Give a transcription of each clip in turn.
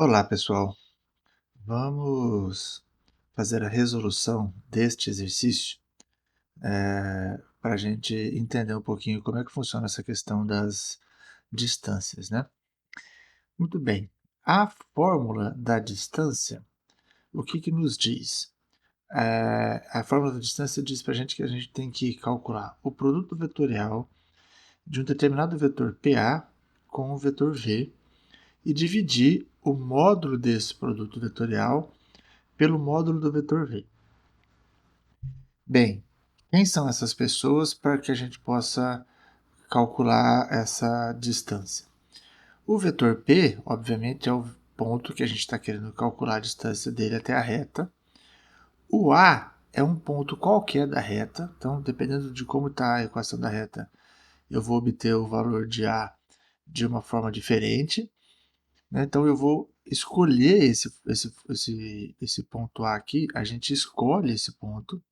Olá, pessoal. Vamos fazer a resolução deste exercício, para a gente entender um pouquinho como é que funciona essa questão das distâncias, né? Muito bem. A fórmula da distância, o que que nos diz? A fórmula da distância diz para a gente tem que calcular o produto vetorial de um determinado vetor PA com o vetor V e dividir o módulo desse produto vetorial pelo módulo do vetor V. Bem, quem são essas pessoas para que a gente possa calcular essa distância? O vetor P, obviamente, é o ponto que a gente está querendo calcular a distância dele até a reta. O A é um ponto qualquer da reta, então, dependendo de como está a equação da reta, eu vou obter o valor de A de uma forma diferente, né? Então, eu vou escolher esse ponto A aqui, a gente escolhe esse ponto.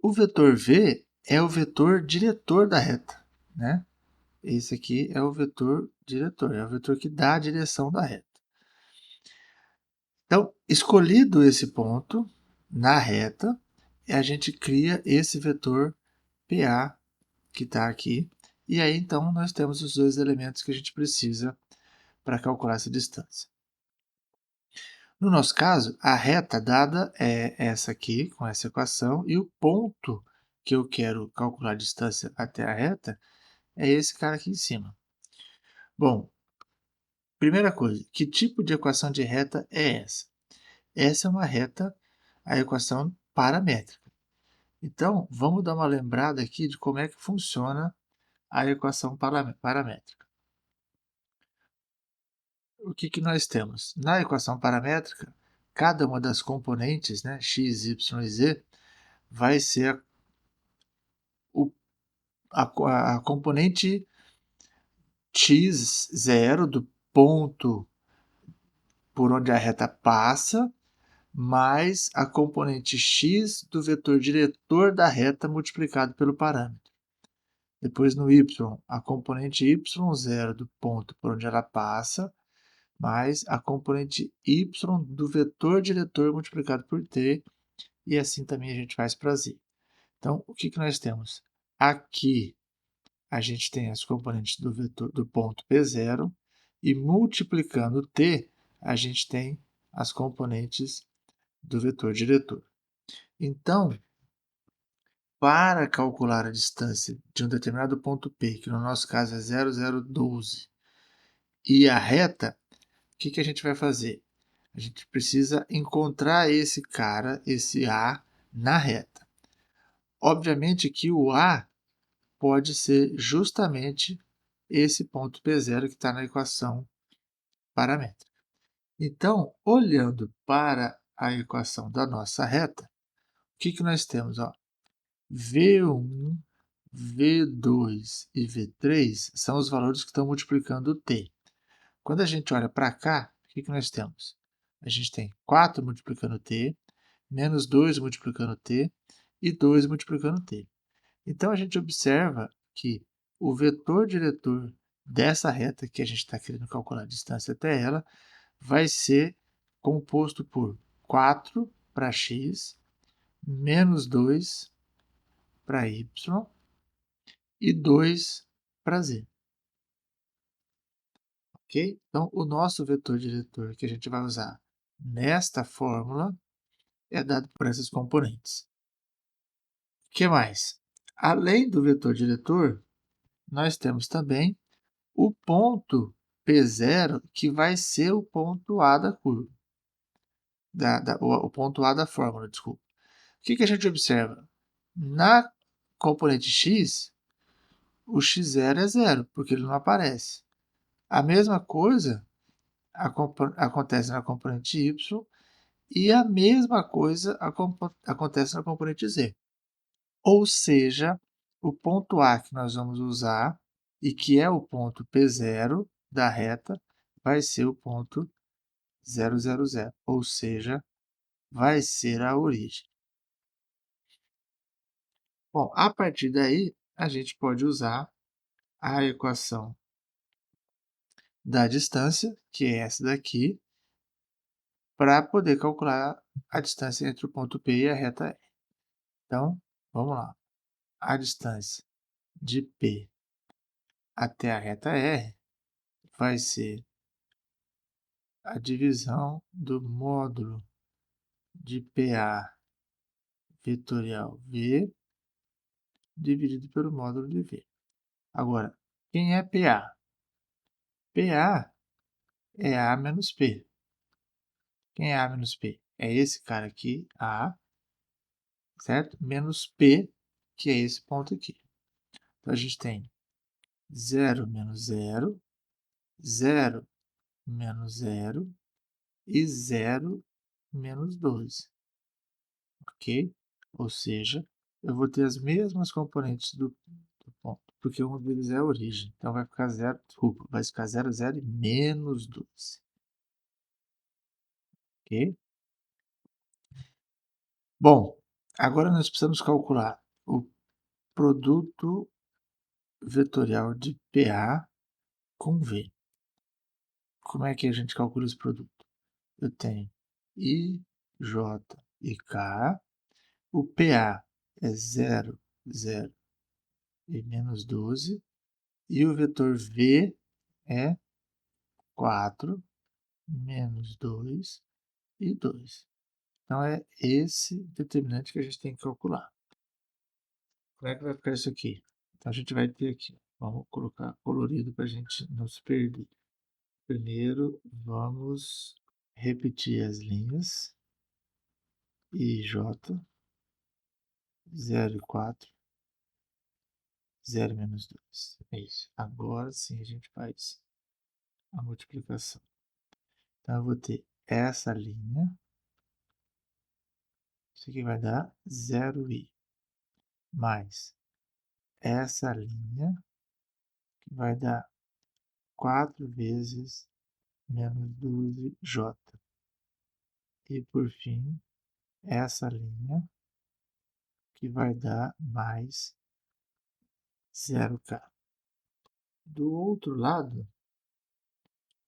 O vetor V é o vetor diretor da reta, né? Esse aqui é o vetor diretor, é o vetor que dá a direção da reta. Então, escolhido esse ponto na reta, a gente cria esse vetor PA que está aqui. E aí, então, nós temos os dois elementos que a gente precisa para calcular essa distância. No nosso caso, a reta dada é essa aqui, com essa equação, e o ponto que eu quero calcular a distância até a reta é esse cara aqui em cima. Bom, primeira coisa, que tipo de equação de reta é essa? Essa é uma reta, a equação paramétrica. Então, vamos dar uma lembrada aqui de como é que funciona a equação paramétrica. O que que nós temos? Na equação paramétrica, cada uma das componentes, né, x, y e z, vai ser a componente x0 do ponto por onde a reta passa, mais a componente x do vetor diretor da reta multiplicado pelo parâmetro. Depois no y, a componente y0 do ponto por onde ela passa, mais a componente y do vetor diretor multiplicado por t, e assim também a gente faz para z. Então, o que que nós temos? Aqui a gente tem as componentes do vetor do ponto P0 e multiplicando t, a gente tem as componentes do vetor diretor. Então, para calcular a distância de um determinado ponto P, que no nosso caso é 0,012, e a reta, o que que a gente vai fazer? A gente precisa encontrar esse cara, esse A, na reta. Obviamente que o A pode ser justamente esse ponto P0 que está na equação paramétrica. Então, olhando para a equação da nossa reta, o que que nós temos? Ó? V1, V2 e V3 são os valores que estão multiplicando o t. Quando a gente olha para cá, o que que nós temos? A gente tem 4 multiplicando t, menos 2 multiplicando t e 2 multiplicando t. Então, a gente observa que o vetor diretor dessa reta que a gente está querendo calcular a distância até ela vai ser composto por 4 para x, menos 2 para y e 2 para z. Ok? Então, o nosso vetor diretor que a gente vai usar nesta fórmula é dado por essas componentes. O que mais? Além do vetor diretor, nós temos também o ponto P0, que vai ser o ponto A da curva. O ponto A da fórmula, desculpa. O que que a gente observa? Na componente x, o x0 é zero, porque ele não aparece. A mesma coisa acontece na componente y e a mesma coisa acontece na componente z. Ou seja, o ponto A que nós vamos usar, e que é o ponto P0 da reta, vai ser o ponto 000, ou seja, vai ser a origem. Bom, a partir daí, a gente pode usar a equação da distância, que é essa daqui, para poder calcular a distância entre o ponto P e a reta R. Então, vamos lá. A distância de P até a reta R vai ser a divisão do módulo de PA vetorial V dividido pelo módulo de V. Agora, quem é PA? PA é A menos P. Quem é A menos P? É esse cara aqui, A, certo? Menos P, que é esse ponto aqui. Então, a gente tem 0 menos 0, 0 menos 0 e 0 menos 12. Ok? Ou seja, eu vou ter as mesmas componentes do ponto, porque um deles é a origem. Então, vai ficar 0, desculpa, vai ficar 0, 0 e menos 12. Ok? Bom, agora nós precisamos calcular o produto vetorial de PA com V. Como é que a gente calcula esse produto? Eu tenho I, J e K. O PA é 0, 0 e menos 12. E o vetor V é 4, menos 2 e 2. Então, é esse determinante que a gente tem que calcular. Como é que vai ficar isso aqui? Então, a gente vai ter aqui. Vamos colocar colorido para a gente não se perder. Primeiro, vamos repetir as linhas. I, J, 0 e 4, 0 menos 2. É isso. Agora sim a gente faz a multiplicação. Então, eu vou ter essa linha. Isso aqui vai dar 0i. Mais essa linha, que vai dar 4 vezes menos 12j. E, por fim, essa linha, que vai dar mais 0k. Do outro lado,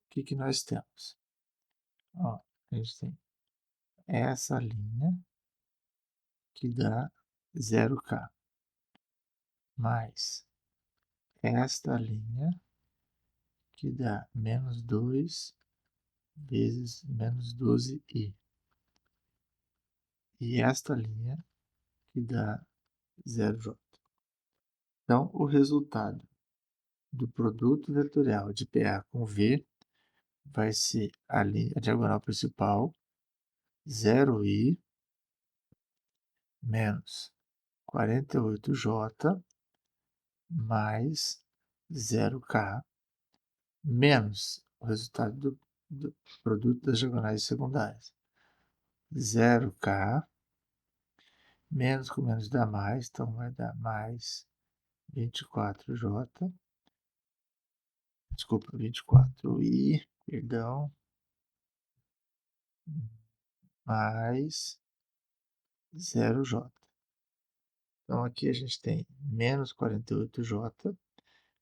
o que nós temos? Ó, a gente tem essa linha, que dá 0k, mais esta linha, que dá menos 2 vezes menos 12i. E esta linha, que dá 0j. Então, o resultado do produto vetorial de PA com V vai ser a diagonal principal, 0i menos 48j mais 0k menos o resultado do produto das diagonais secundárias. 0k menos com menos dá mais, então vai dar mais 24j, desculpa, 24i, perdão, mais 0j. Então, aqui a gente tem menos 48j,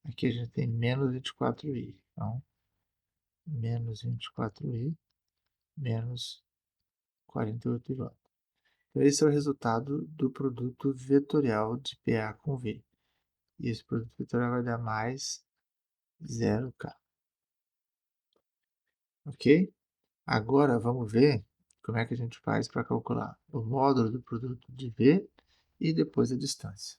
aqui a gente tem menos 24i. Então, menos 24i, menos 48j. Então, esse é o resultado do produto vetorial de PA com V. E esse produto vetorial vai dar mais 0k. Ok? Agora, vamos ver como é que a gente faz para calcular o módulo do produto de V e depois a distância.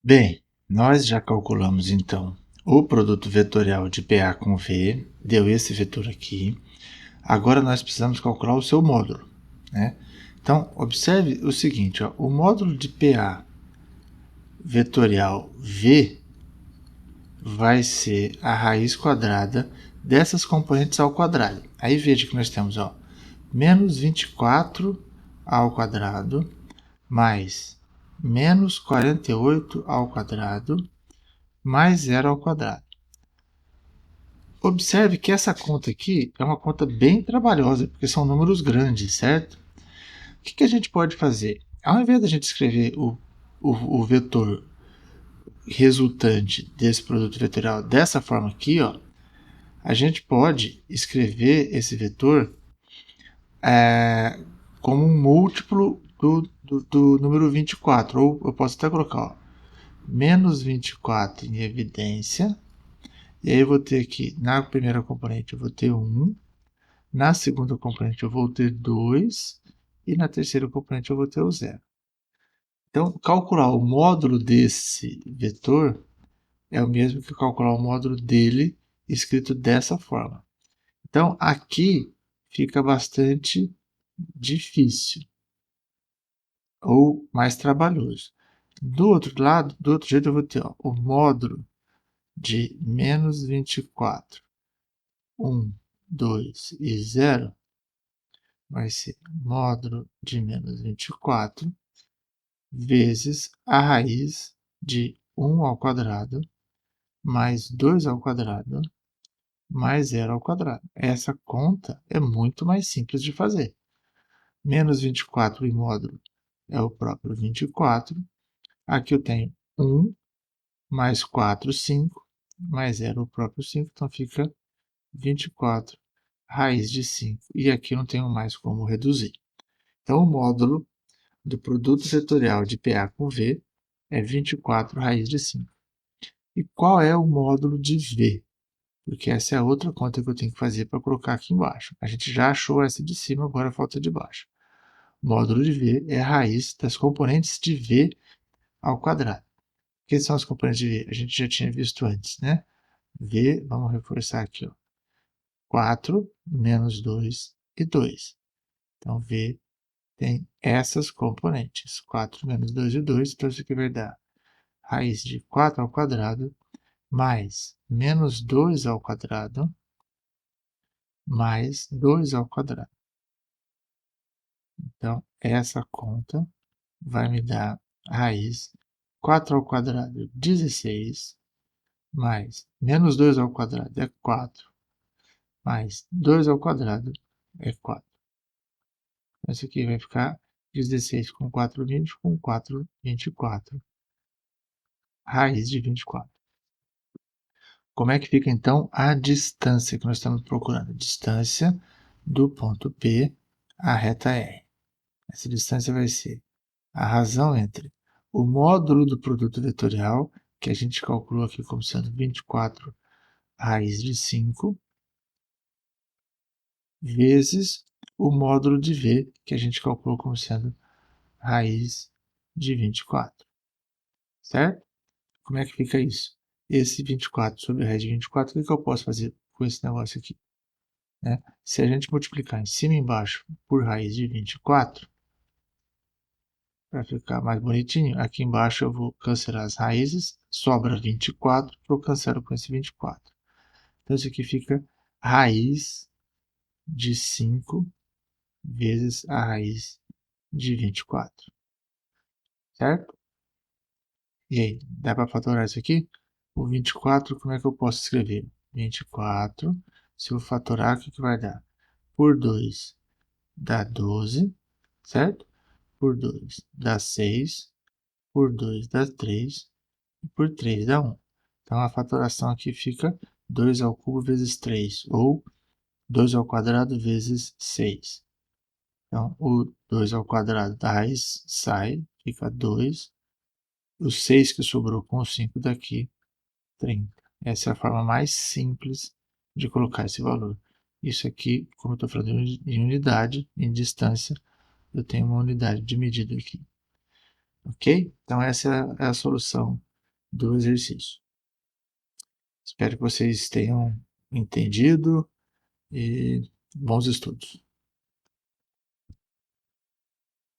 Bem, nós já calculamos então o produto vetorial de PA com V, deu esse vetor aqui. Agora nós precisamos calcular o seu módulo, né? Então, observe o seguinte, ó, o módulo de PA vetorial V vai ser a raiz quadrada dessas componentes ao quadrado. Aí veja que nós temos, ó, menos 24 ao quadrado mais menos 48 ao quadrado mais 0 ao quadrado. Observe que essa conta aqui é uma conta bem trabalhosa, porque são números grandes, certo? O que a gente pode fazer? Ao invés da gente escrever o vetor resultante desse produto vetorial dessa forma aqui, ó, a gente pode escrever esse vetor como um múltiplo do número 24, ou eu posso até colocar, ó, menos 24 em evidência, e aí eu vou ter aqui, na primeira componente eu vou ter 1, na segunda componente eu vou ter 2, e na terceira componente eu vou ter o 0. Então, calcular o módulo desse vetor é o mesmo que calcular o módulo dele escrito dessa forma. Então, aqui fica bastante difícil ou mais trabalhoso. Do outro lado, do outro jeito, eu vou ter, ó, o módulo de menos 24, 1, 2 e 0 vai ser módulo de menos 24 vezes a raiz de 1 ao quadrado mais 2 ao quadrado mais 0 ao quadrado. Essa conta é muito mais simples de fazer. Menos 24 em módulo é o próprio 24. Aqui eu tenho 1 mais 4, 5, mais 0 o próprio 5, então fica 24 raiz de 5. E aqui não tenho mais como reduzir. Então, o módulo do produto vetorial de PA com V é 24 raiz de 5. E qual é o módulo de V? Porque essa é a outra conta que eu tenho que fazer para colocar aqui embaixo. A gente já achou essa de cima, agora falta de baixo. O módulo de V é a raiz das componentes de V ao quadrado. O que são as componentes de V? A gente já tinha visto antes, né? V, vamos reforçar aqui, ó, 4 menos 2 e 2. Então, V tem essas componentes, 4 menos 2 e 2, então isso aqui vai dar raiz de 4 ao quadrado mais menos 2 ao quadrado mais 2 ao quadrado. Então, essa conta vai me dar raiz 4 ao quadrado, 16, mais menos 2 ao quadrado é 4, mais 2 ao quadrado é 4. Isso aqui vai ficar 16 com 4, 20, com 4, 24. Raiz de 24. Como é que fica, então, a distância que nós estamos procurando? A distância do ponto P à reta R. Essa distância vai ser a razão entre o módulo do produto vetorial, que a gente calculou aqui como sendo 24 raiz de 5, vezes o módulo de V, que a gente calculou como sendo raiz de 24. Certo? Como é que fica isso? Esse 24 sobre a raiz de 24, o que eu posso fazer com esse negócio aqui? Né? Se a gente multiplicar em cima e embaixo por raiz de 24, para ficar mais bonitinho, aqui embaixo eu vou cancelar as raízes, sobra 24, eu cancelo com esse 24. Então, isso aqui fica raiz de 5 vezes a raiz de 24. Certo? E aí, dá para fatorar isso aqui? O 24, como é que eu posso escrever? 24, se eu fatorar, o que vai dar? Por 2 dá 12, certo? Por 2 dá 6, por 2 dá 3, e por 3 dá 1. Então, a fatoração aqui fica 2 ao cubo vezes 3, ou 2 ao quadrado vezes 6. Então, o 2 ao quadrado da raiz sai, fica 2. O 6 que sobrou com o 5 daqui, 30. Essa é a forma mais simples de colocar esse valor. Isso aqui, como eu estou falando em unidade, em distância, eu tenho uma unidade de medida aqui. Ok? Então, essa é a solução do exercício. Espero que vocês tenham entendido e bons estudos.